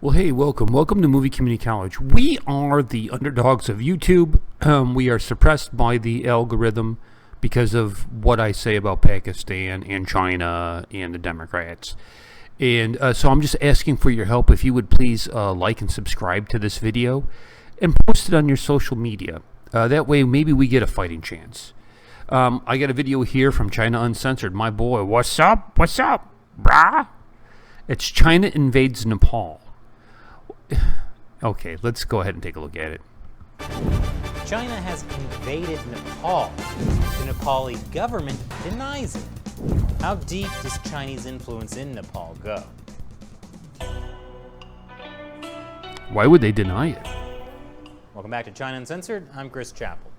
Well, hey, welcome to Movie Community College. We are the underdogs of YouTube. We are suppressed by the algorithm because of what I say about Pakistan and China and the Democrats. And so I'm just asking for your help. If you would please like and subscribe to this video and post it on your social media. That way, maybe we get a fighting chance. I got a video here from China Uncensored. My boy, what's up? What's up, brah? It's China Invades Nepal. Okay, let's go ahead and take a look at it. China has invaded Nepal. The Nepali government denies it. How deep does Chinese influence in Nepal go? Why would they deny it? Welcome back to China Uncensored. I'm Chris Chappell.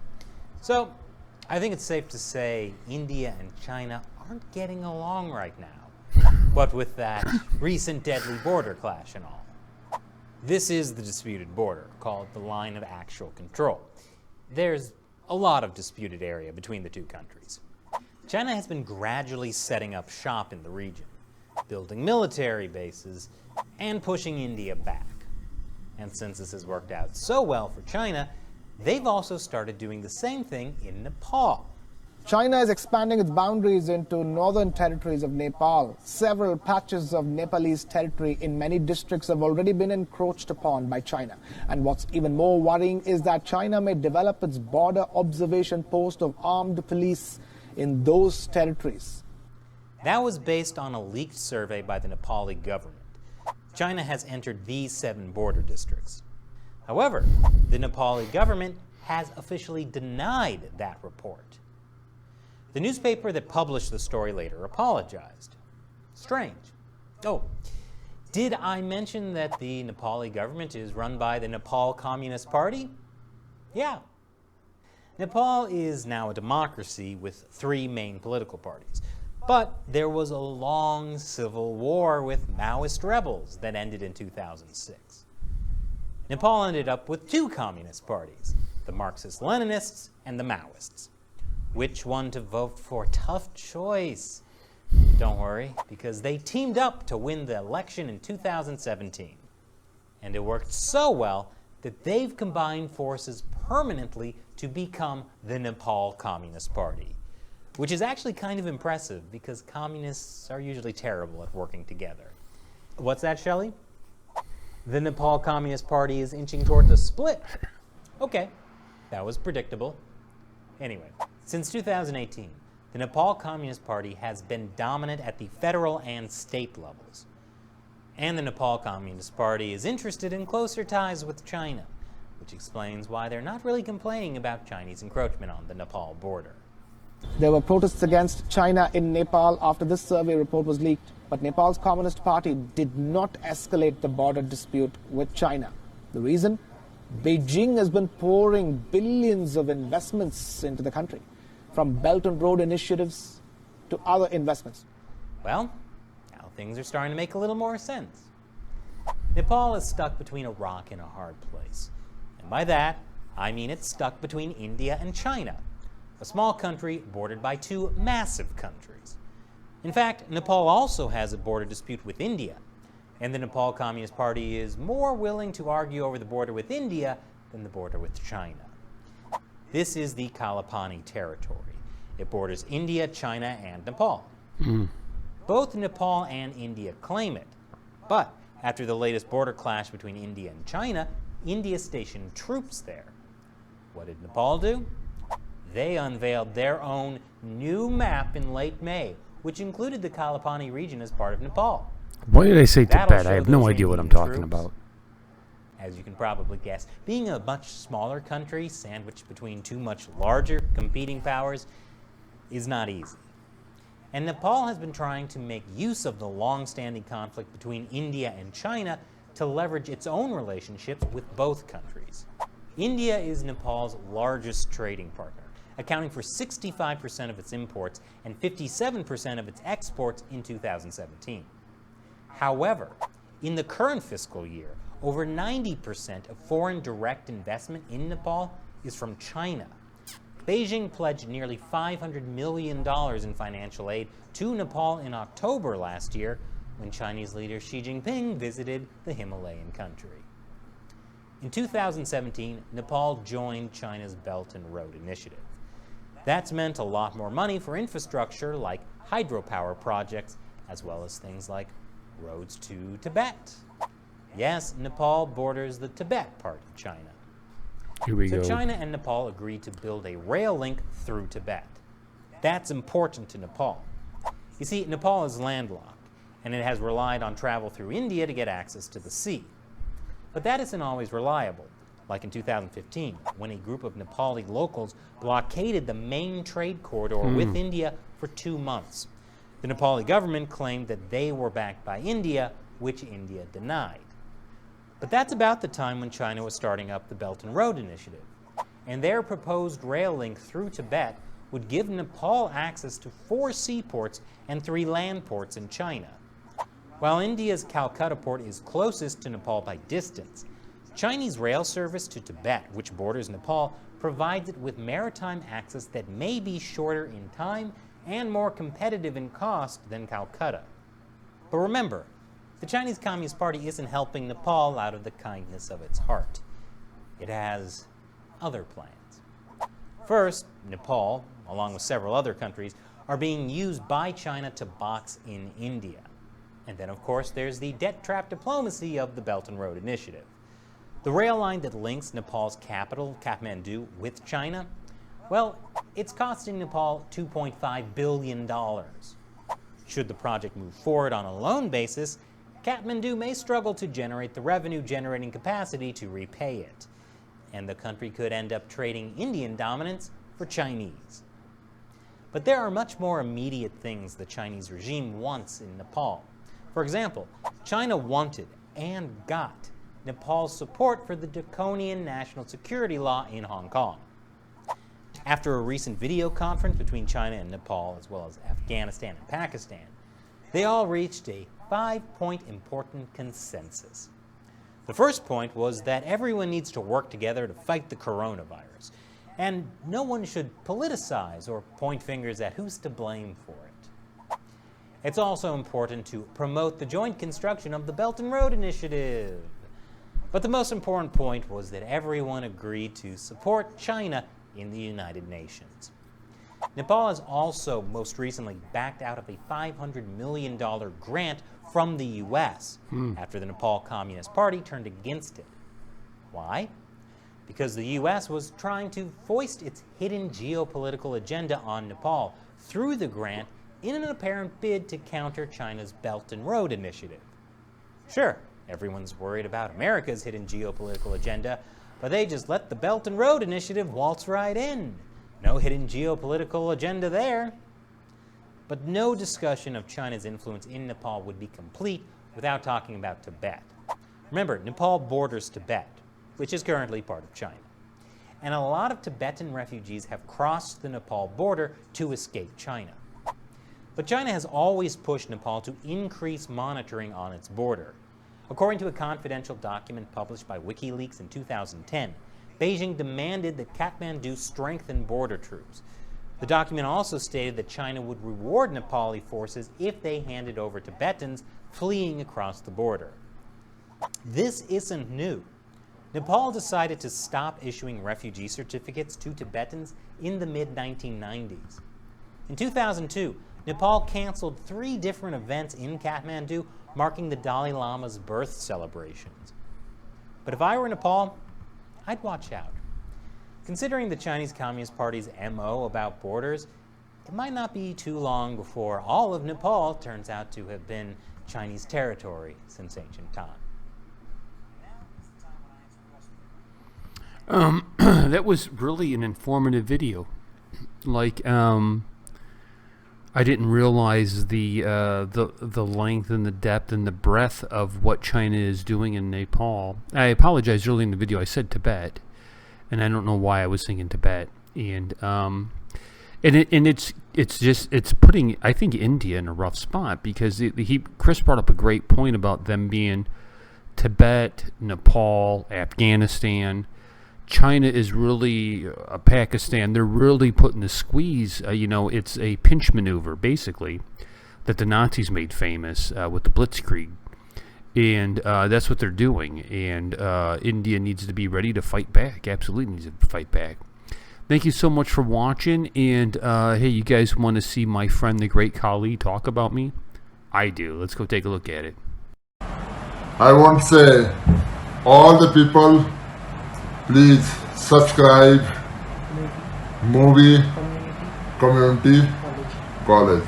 So, I think it's safe to say India and China aren't getting along right now. What with that recent deadly border clash and all. This is the disputed border, called the Line of Actual Control. There's a lot of disputed area between the two countries. China has been gradually setting up shop in the region, building military bases, and pushing India back. And since this has worked out so well for China, they've also started doing the same thing in Nepal. China is expanding its boundaries into northern territories of Nepal. Several patches of Nepalese territory in many districts have already been encroached upon by China. And what's even more worrying is that China may develop its border observation post of armed police in those territories. That was based on a leaked survey by the Nepali government. China has entered these 7 border districts. However, the Nepali government has officially denied that report. The newspaper that published the story later apologized. Strange. Oh, did I mention that the Nepali government is run by the Nepal Communist Party? Yeah. Nepal is now a democracy with 3 main political parties. But there was a long civil war with Maoist rebels that ended in 2006. Nepal ended up with 2 communist parties, the Marxist-Leninists and the Maoists. Which one to vote for? Tough choice. Don't worry, because they teamed up to win the election in 2017. And it worked so well that they've combined forces permanently to become the Nepal Communist Party. Which is actually kind of impressive, because communists are usually terrible at working together. What's that, Shelley? The Nepal Communist Party is inching toward the split. Okay, that was predictable. Anyway, since 2018, the Nepal Communist Party has been dominant at the federal and state levels. And the Nepal Communist Party is interested in closer ties with China, which explains why they're not really complaining about Chinese encroachment on the Nepal border. There were protests against China in Nepal after this survey report was leaked, but Nepal's Communist Party did not escalate the border dispute with China. The reason? Beijing has been pouring billions of investments into the country, from Belt and Road initiatives to other investments. Well, now things are starting to make a little more sense. Nepal is stuck between a rock and a hard place. And by that, I mean it's stuck between India and China, a small country bordered by 2 massive countries. In fact, Nepal also has a border dispute with India. And the Nepal Communist Party is more willing to argue over the border with India than the border with China. This is the Kalapani territory. It borders India, China, and Nepal. Both Nepal and India claim it. But after the latest border clash between India and China, India stationed troops there. What did Nepal do? They unveiled their own new map in late May, which included the Kalapani region as part of Nepal. Why did I say Tibet? That'll I have show no those idea what I'm invading talking troops. about. As you can probably guess, being a much smaller country sandwiched between 2 much larger competing powers is not easy. And Nepal has been trying to make use of the long-standing conflict between India and China to leverage its own relationships with both countries. India is Nepal's largest trading partner, accounting for 65% of its imports and 57% of its exports in 2017. However, in the current fiscal year, over 90% of foreign direct investment in Nepal is from China. Beijing pledged nearly $500 million in financial aid to Nepal in October last year, when Chinese leader Xi Jinping visited the Himalayan country. In 2017, Nepal joined China's Belt and Road Initiative. That's meant a lot more money for infrastructure like hydropower projects, as well as things like roads to Tibet. Yes, Nepal borders the Tibet part of China. Here we So go. China and Nepal agreed to build a rail link through Tibet. That's important to Nepal. You see, Nepal is landlocked, and it has relied on travel through India to get access to the sea. But that isn't always reliable, like in 2015, when a group of Nepali locals blockaded the main trade corridor with India for 2 months. The Nepali government claimed that they were backed by India, which India denied. But that's about the time when China was starting up the Belt and Road Initiative, and their proposed rail link through Tibet would give Nepal access to 4 seaports and 3 land ports in China. While India's Calcutta port is closest to Nepal by distance, Chinese rail service to Tibet, which borders Nepal, provides it with maritime access that may be shorter in time and more competitive in cost than Calcutta. But remember, the Chinese Communist Party isn't helping Nepal out of the kindness of its heart. It has other plans. First, Nepal, along with several other countries, are being used by China to box in India. And then, of course, there's the debt trap diplomacy of the Belt and Road Initiative. The rail line that links Nepal's capital, Kathmandu, with China, well, it's costing Nepal $2.5 billion. Should the project move forward on a loan basis, Kathmandu may struggle to generate the revenue-generating capacity to repay it, and the country could end up trading Indian dominance for Chinese. But there are much more immediate things the Chinese regime wants in Nepal. For example, China wanted and got Nepal's support for the draconian national security law in Hong Kong. After a recent video conference between China and Nepal, as well as Afghanistan and Pakistan, they all reached a 5-point important consensus. The first point was that everyone needs to work together to fight the coronavirus, and no one should politicize or point fingers at who's to blame for it. It's also important to promote the joint construction of the Belt and Road Initiative. But the most important point was that everyone agreed to support China in the United Nations. Nepal has also most recently backed out of a $500 million grant from the U.S. After the Nepal Communist Party turned against it. Why? Because the U.S. was trying to foist its hidden geopolitical agenda on Nepal through the grant in an apparent bid to counter China's Belt and Road Initiative. Sure, everyone's worried about America's hidden geopolitical agenda, but they just let the Belt and Road Initiative waltz right in. No hidden geopolitical agenda there. But no discussion of China's influence in Nepal would be complete without talking about Tibet. Remember, Nepal borders Tibet, which is currently part of China. And a lot of Tibetan refugees have crossed the Nepal border to escape China. But China has always pushed Nepal to increase monitoring on its border. According to a confidential document published by WikiLeaks in 2010, Beijing demanded that Kathmandu strengthen border troops. The document also stated that China would reward Nepali forces if they handed over Tibetans fleeing across the border. This isn't new. Nepal decided to stop issuing refugee certificates to Tibetans in the mid-1990s. In 2002, Nepal canceled 3 different events in Kathmandu marking the Dalai Lama's birth celebrations. But if I were Nepal, I'd watch out. Considering the Chinese Communist Party's MO about borders, it might not be too long before all of Nepal turns out to have been Chinese territory since ancient time. That was really an informative video. Like, I didn't realize the length and the depth and the breadth of what China is doing in Nepal. I apologize early in the video. I said Tibet, and I don't know why I was thinking Tibet. And it's putting, I think, India in a rough spot because Chris brought up a great point about them being Tibet, Nepal, Afghanistan. China is really Pakistan. They're really putting the squeeze. It's a pinch maneuver, basically. that the Nazis made famous with the Blitzkrieg. And that's what they're doing. And India needs to be ready to fight back. Absolutely needs to fight back. Thank you so much for watching. And hey, you guys want to see my friend, the great Kali, talk about me? I do. Let's go take a look at it. I want to say, all the people, please subscribe Movie Community College.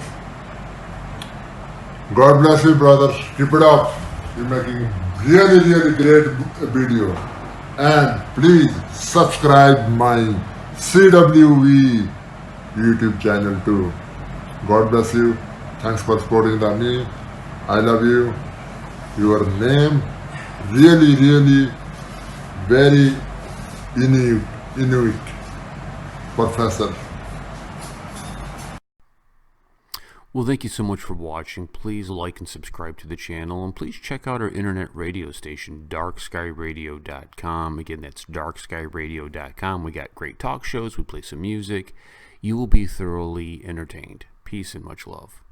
God bless you, brothers. Keep it up. You're making really great video. And please subscribe my CWV YouTube channel too. God bless you. Thanks for supporting me. I love you. Your name really very Inuit professor. Well, thank you so much for watching. Please like and subscribe to the channel, and please check out our internet radio station, darkskyradio.com. Again, that's darkskyradio.com. We got great talk shows. We play some music. You will be thoroughly entertained. Peace and much love.